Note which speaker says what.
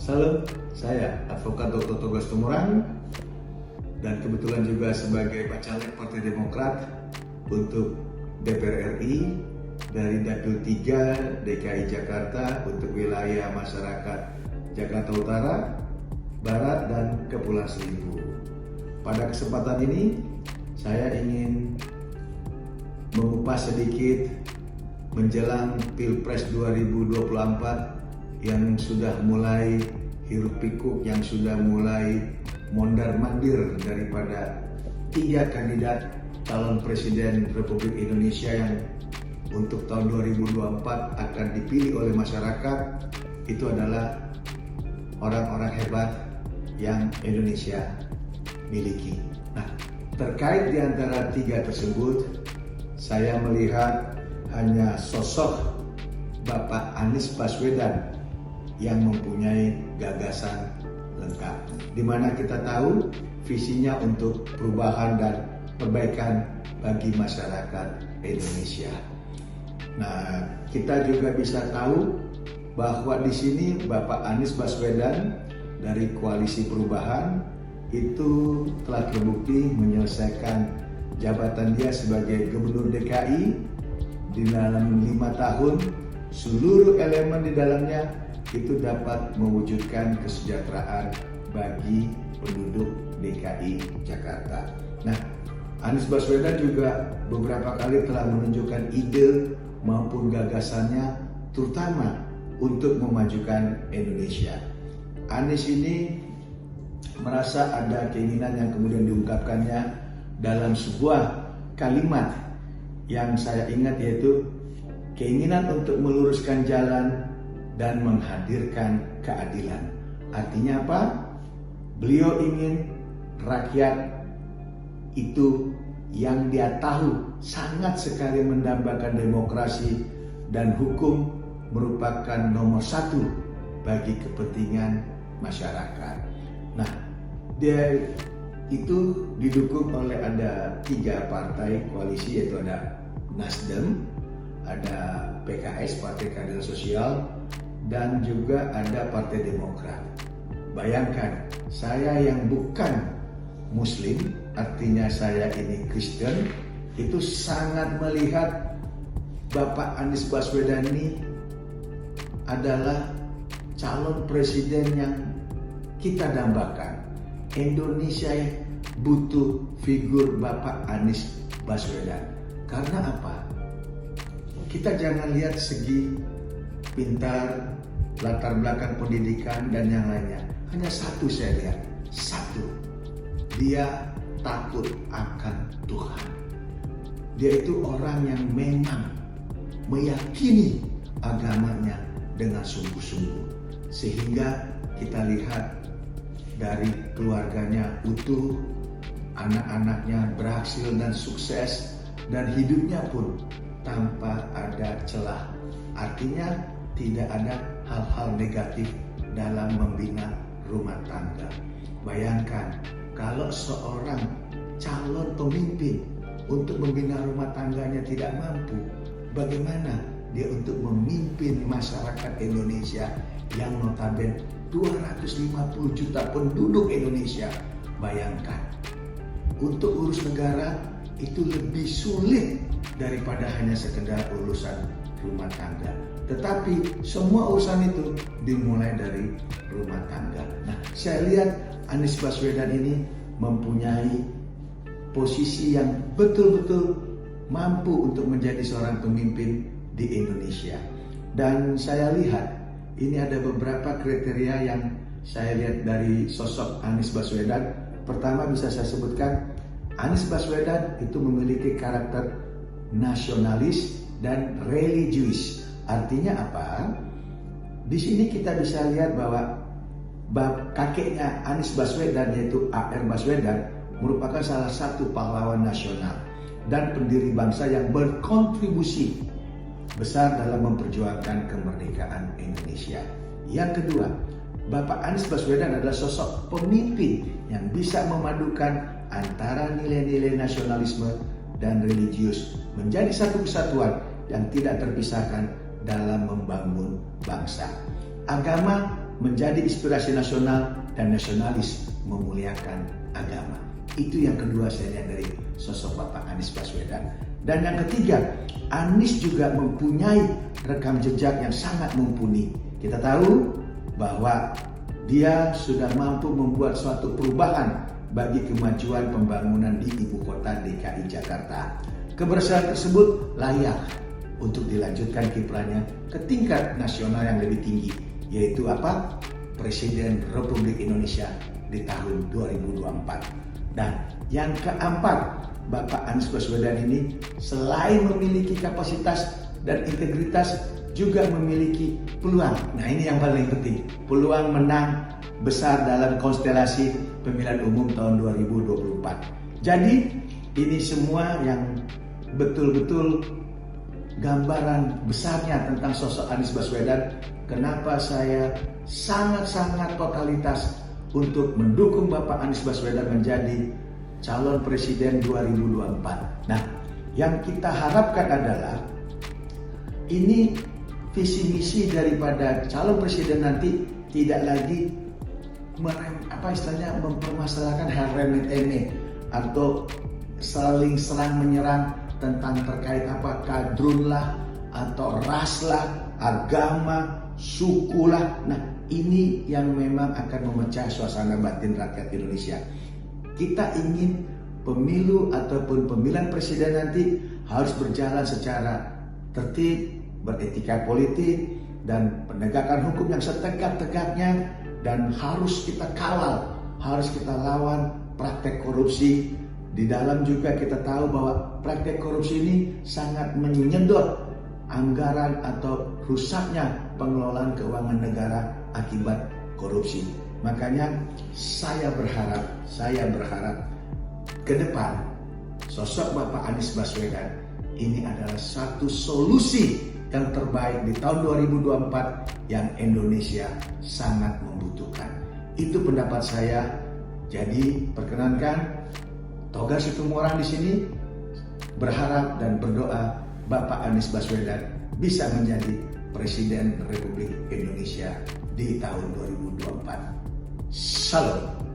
Speaker 1: Salam, saya Advokat Dr. Togas Tumorang dan kebetulan juga sebagai Bacalek Partai Demokrat untuk DPR RI dari Dapil 3 DKI Jakarta untuk wilayah masyarakat Jakarta Utara, Barat, dan Kepulauan Seribu. Pada kesempatan ini saya ingin mengupas sedikit menjelang Pilpres 2024 yang sudah mulai hiruk pikuk, yang sudah mulai mondar-mandir daripada 3 kandidat calon presiden Republik Indonesia yang untuk tahun 2024 akan dipilih oleh masyarakat. Itu adalah orang-orang hebat yang Indonesia miliki. Nah, terkait di antara 3 tersebut, saya melihat hanya sosok Bapak Anies Baswedan yang mempunyai gagasan lengkap, di mana kita tahu visinya untuk perubahan dan perbaikan bagi masyarakat Indonesia. Nah, kita juga bisa tahu bahwa di sini Bapak Anies Baswedan dari Koalisi Perubahan itu telah terbukti menyelesaikan jabatan dia sebagai Gubernur DKI di dalam 5 tahun. Seluruh elemen di dalamnya itu dapat mewujudkan kesejahteraan bagi penduduk DKI Jakarta. Nah, Anies Baswedan juga beberapa kali telah menunjukkan ide maupun gagasannya terutama untuk memajukan Indonesia. Anies ini merasa ada keinginan yang kemudian diungkapkannya dalam sebuah kalimat yang saya ingat, yaitu keinginan untuk meluruskan jalan dan menghadirkan keadilan. Artinya apa? Beliau ingin rakyat itu yang dia tahu sangat sekali mendambakan demokrasi dan hukum merupakan nomor 1 bagi kepentingan masyarakat. Nah, dia itu didukung oleh ada 3 partai koalisi, yaitu ada Nasdem, ada PKS, Partai Keadilan Sosial, dan juga ada Partai Demokrat. Bayangkan, saya yang bukan Muslim, artinya saya ini Kristen, itu sangat melihat Bapak Anies Baswedan ini adalah calon presiden yang kita dambakan. Indonesia butuh figur Bapak Anies Baswedan. Karena apa? Kita jangan lihat segi pintar, latar belakang pendidikan, dan yang lainnya. Hanya satu saya lihat, satu, dia takut akan Tuhan. Dia itu orang yang memang meyakini agamanya dengan sungguh-sungguh. Sehingga kita lihat dari keluarganya utuh, anak-anaknya berhasil dan sukses, dan hidupnya pun tanpa ada celah. Artinya tidak ada hal-hal negatif dalam membina rumah tangga. Bayangkan kalau seorang calon pemimpin untuk membina rumah tangganya tidak mampu, bagaimana dia untuk memimpin masyarakat Indonesia yang notabene 250 juta penduduk Indonesia. Bayangkan, untuk urus negara itu lebih sulit daripada hanya sekedar urusan rumah tangga. Tetapi semua urusan itu dimulai dari rumah tangga. Nah, saya lihat Anies Baswedan ini mempunyai posisi yang betul-betul mampu untuk menjadi seorang pemimpin di Indonesia. Dan saya lihat ini ada beberapa kriteria yang saya lihat dari sosok Anies Baswedan. Pertama bisa saya sebutkan, Anies Baswedan itu memiliki karakter nasionalis dan religius. Artinya apa? Di sini kita bisa lihat bahwa kakeknya Anies Baswedan, yaitu A.R. Baswedan, merupakan salah satu pahlawan nasional dan pendiri bangsa yang berkontribusi besar dalam memperjuangkan kemerdekaan Indonesia. Yang kedua, Bapak Anies Baswedan adalah sosok pemimpin yang bisa memadukan antara nilai-nilai nasionalisme dan religius menjadi satu kesatuan yang tidak terpisahkan dalam membangun bangsa. Agama menjadi inspirasi nasional dan nasionalis memuliakan agama. Itu yang kedua saya lihat dari sosok Bapak Anies Baswedan. Dan yang ketiga, Anies juga mempunyai rekam jejak yang sangat mumpuni. Kita tahu bahwa dia sudah mampu membuat suatu perubahan bagi kemajuan pembangunan di ibu kota DKI Jakarta. Keberhasilan tersebut layak untuk dilanjutkan kiprahnya ke tingkat nasional yang lebih tinggi, yaitu apa? Presiden Republik Indonesia di tahun 2024. Dan yang keempat, Bapak Anies Baswedan ini selain memiliki kapasitas dan integritas juga memiliki peluang. Nah, ini yang paling penting, peluang menang besar dalam konstelasi pemilihan umum tahun 2024. Jadi ini semua yang betul-betul gambaran besarnya tentang sosok Anies Baswedan. Kenapa saya sangat-sangat totalitas untuk mendukung Bapak Anies Baswedan menjadi calon presiden 2024. Nah, yang kita harapkan adalah ini visi misi daripada calon presiden nanti tidak lagi mempermasalahkan hal remeh-temeh atau saling serang menyerang tentang terkait apa kadrun lah atau ras lah, agama, suku lah. Nah, ini yang memang akan memecah suasana batin rakyat Indonesia. Kita ingin pemilu ataupun pemilihan presiden nanti harus berjalan secara tertib, beretika politik, dan penegakan hukum yang setegak-tegaknya, dan harus kita kawal, harus kita lawan praktek korupsi. Di dalam juga kita tahu bahwa praktek korupsi ini sangat menyedot anggaran atau rusaknya pengelolaan keuangan negara akibat korupsi. Makanya saya berharap ke depan sosok Bapak Anies Baswedan ini adalah satu solusi yang terbaik di tahun 2024 yang Indonesia sangat membutuhkan. Itu pendapat saya. Jadi perkenankan Toga Situmorang di sini berharap dan berdoa Bapak Anies Baswedan bisa menjadi Presiden Republik Indonesia di tahun 2024. Salam.